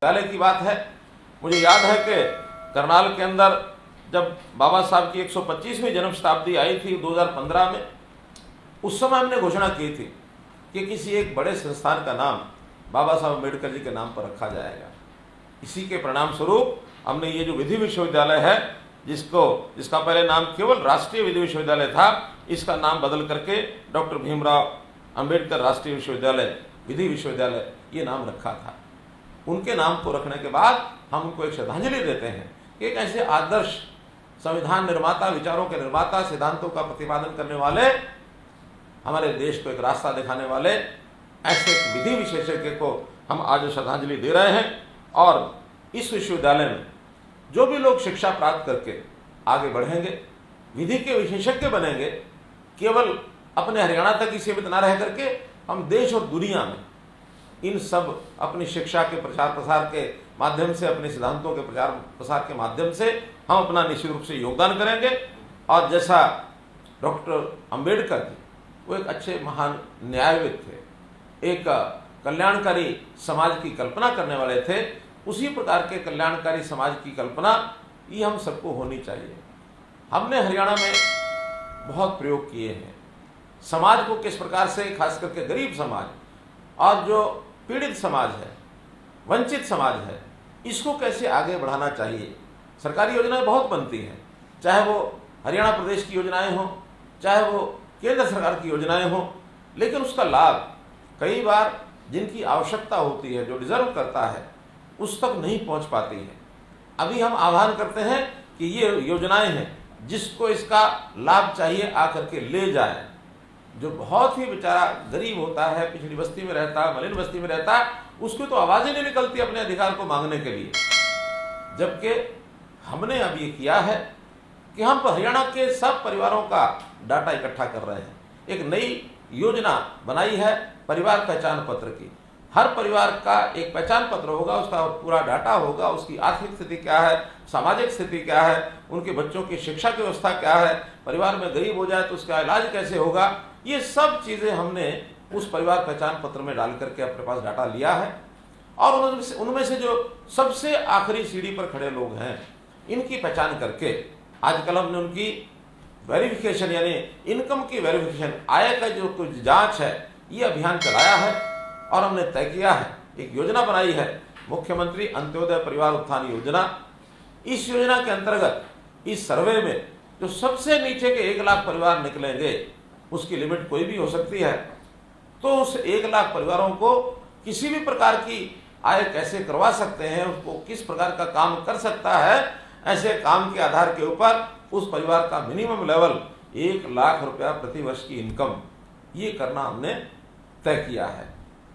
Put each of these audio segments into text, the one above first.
विद्यालय की बात है, मुझे याद है कि करनाल के अंदर जब बाबा साहब की 125वीं जन्म शताब्दी आई थी 2015 में, उस समय हमने घोषणा की थी कि किसी एक बड़े संस्थान का नाम बाबा साहब अम्बेडकर जी के नाम पर रखा जाएगा। इसी के परिणाम स्वरूप हमने ये जो विधि विश्वविद्यालय है, जिसका पहले नाम केवल राष्ट्रीय विधि विश्वविद्यालय था, इसका नाम बदल करके डॉक्टर भीमराव अंबेडकर राष्ट्रीय विश्वविद्यालय विधि विश्वविद्यालय ये नाम रखा था। उनके नाम को रखने के बाद हम उनको एक श्रद्धांजलि देते हैं कि एक ऐसे आदर्श संविधान निर्माता, विचारों के निर्माता, सिद्धांतों का प्रतिपादन करने वाले, हमारे देश को एक रास्ता दिखाने वाले ऐसे विधि विशेषज्ञ को हम आज श्रद्धांजलि दे रहे हैं। और इस विश्वविद्यालय में जो भी लोग शिक्षा प्राप्त करके आगे बढ़ेंगे, विधि के विशेषज्ञ बनेंगे, केवल अपने हरियाणा तक ही सीमित न रह करके हम देश और दुनिया में इन सब अपनी शिक्षा के प्रचार प्रसार के माध्यम से, अपने सिद्धांतों के प्रचार प्रसार के माध्यम से हम अपना निश्चित रूप से योगदान करेंगे। और जैसा डॉक्टर अंबेडकर जी वो एक अच्छे महान न्यायविद थे, एक कल्याणकारी समाज की कल्पना करने वाले थे, उसी प्रकार के कल्याणकारी समाज की कल्पना ये हम सबको होनी चाहिए। हमने हरियाणा में बहुत प्रयोग किए हैं, समाज को किस प्रकार से, खास करके गरीब समाज और जो पीड़ित समाज है, वंचित समाज है, इसको कैसे आगे बढ़ाना चाहिए। सरकारी योजनाएं बहुत बनती हैं, चाहे वो हरियाणा प्रदेश की योजनाएं हों, चाहे वो केंद्र सरकार की योजनाएं हों, लेकिन उसका लाभ कई बार जिनकी आवश्यकता होती है, जो डिजर्व करता है, उस तक नहीं पहुंच पाती है। अभी हम आह्वान करते हैं कि ये योजनाएं हैं, जिसको इसका लाभ चाहिए आकर के ले जाए। जो बहुत ही बेचारा गरीब होता है, पिछड़ी बस्ती में रहता है, मलिन बस्ती में रहता है, उसकी तो आवाज ही नहीं निकलती अपने अधिकार को मांगने के लिए। जबकि हमने अब ये किया है कि हम हरियाणा के सब परिवारों का डाटा इकट्ठा कर रहे हैं। एक नई योजना बनाई है परिवार पहचान पत्र की। हर परिवार का एक पहचान पत्र होगा, उसका पूरा डाटा होगा, उसकी आर्थिक स्थिति क्या है, सामाजिक स्थिति क्या है, उनके बच्चों की शिक्षा की व्यवस्था क्या है, परिवार में गरीब हो जाए तो उसका इलाज कैसे होगा, ये सब चीजें हमने उस परिवार पहचान पत्र में डाल करके अपने पास डाटा लिया है। और उनमें से जो सबसे आखिरी सीढ़ी पर खड़े लोग हैं, इनकी पहचान करके आजकल हमने उनकी वेरिफिकेशन यानी इनकम की वेरिफिकेशन, आय का जो कुछ जांच है, ये अभियान चलाया है। और हमने तय किया है, एक योजना बनाई है, मुख्यमंत्री अंत्योदय परिवार उत्थान योजना। इस योजना के अंतर्गत इस सर्वे में जो सबसे नीचे के 1 लाख परिवार निकलेंगे, उसकी लिमिट कोई भी हो सकती है, तो उस 1 लाख परिवारों को किसी भी प्रकार की आय कैसे करवा सकते हैं, उसको किस प्रकार का काम कर सकता है, ऐसे काम के आधार के ऊपर उस परिवार का मिनिमम लेवल 1 लाख रुपया प्रति वर्ष की इनकम, ये करना हमने तय किया है।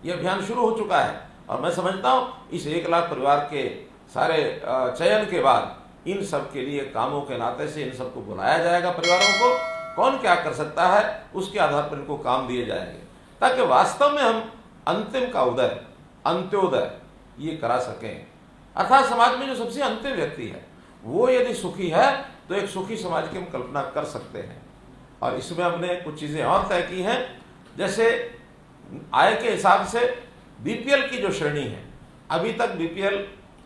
ये अभियान शुरू हो चुका है और मैं समझता हूँ इस 1 लाख परिवार के सारे चयन के बाद इन सब के लिए कामों के नाते से इन सबको बुलाया जाएगा। परिवारों को कौन क्या कर सकता है, उसके आधार पर इनको काम दिए जाएंगे, ताकि वास्तव में हम अंतिम का उदय, अंत्योदय ये करा सकें। अर्थात समाज में जो सबसे अंतिम व्यक्ति है, वो यदि सुखी है तो एक सुखी समाज की हम कल्पना कर सकते हैं। और इसमें हमने कुछ चीजें और तय की हैं, जैसे आय के हिसाब से बीपीएल की जो श्रेणी है, अभी तक बीपीएल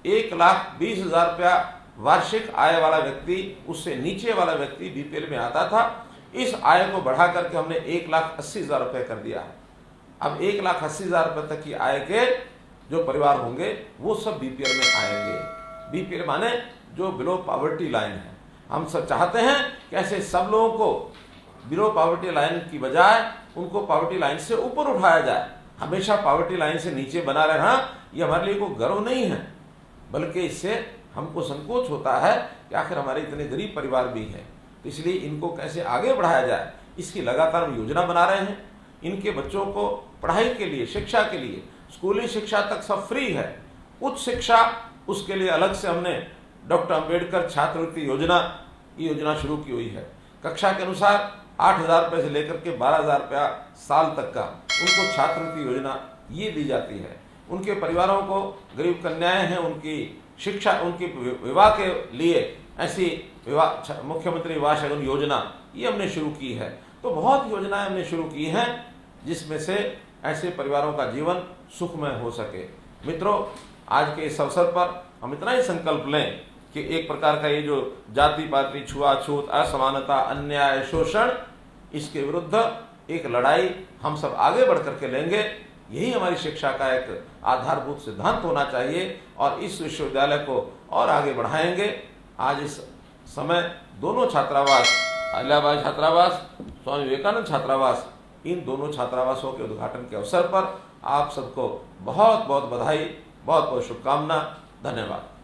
1,20,000 रुपया वार्षिक आय वाला व्यक्ति, उससे नीचे वाला व्यक्ति बीपीएल में आता था। इस आय को बढ़ा करके हमने 1,80,000 रुपये कर दिया है। अब 1,80,000 रुपये तक की आय के जो परिवार होंगे वो सब बीपीएल में आएंगे। बीपीएल माने जो बिलो पॉवर्टी लाइन है। हम सब चाहते हैं कि ऐसे सब लोगों को बिलो पॉवर्टी लाइन की बजाय उनको पॉवर्टी लाइन से ऊपर उठाया जाए। हमेशा पॉवर्टी लाइन से नीचे बना रहना ये हमारे लिए कोई गर्व नहीं है, बल्कि इससे हमको संकोच होता है कि आखिर हमारे इतने गरीब परिवार भी हैं, तो इसलिए इनको कैसे आगे बढ़ाया जाए, इसकी लगातार हम योजना बना रहे हैं। इनके बच्चों को पढ़ाई के लिए, शिक्षा के लिए, स्कूली शिक्षा तक सब फ्री है। उच्च शिक्षा, उसके लिए अलग से हमने डॉक्टर अंबेडकर छात्रवृत्ति योजना, ये योजना शुरू की हुई है। कक्षा के अनुसार 8,000 रुपये से लेकर के 12,000 रुपया साल तक का उनको छात्रवृत्ति योजना ये दी जाती है। उनके परिवारों को, गरीब कन्याएं हैं, उनकी शिक्षा, उनकी विवाह के लिए ऐसी विवाह मुख्यमंत्री विवाह शगुन योजना ये हमने शुरू की है। तो बहुत योजनाएं हमने शुरू की हैं, जिसमें से ऐसे परिवारों का जीवन सुखमय हो सके। मित्रों, आज के इस अवसर पर हम इतना ही संकल्प लें कि एक प्रकार का ये जो जाति पाति छुआछूत असमानता अन्याय शोषण, इसके विरुद्ध एक लड़ाई हम सब आगे बढ़ करके लेंगे। यही हमारी शिक्षा का एक आधारभूत सिद्धांत होना चाहिए और इस विश्वविद्यालय को और आगे बढ़ाएंगे। आज इस समय दोनों छात्रावास, अहिल्याबाई छात्रावास, स्वामी विवेकानंद छात्रावास, इन दोनों छात्रावासों के उद्घाटन के अवसर पर आप सबको बहुत बहुत बधाई, बहुत बहुत शुभकामना। धन्यवाद।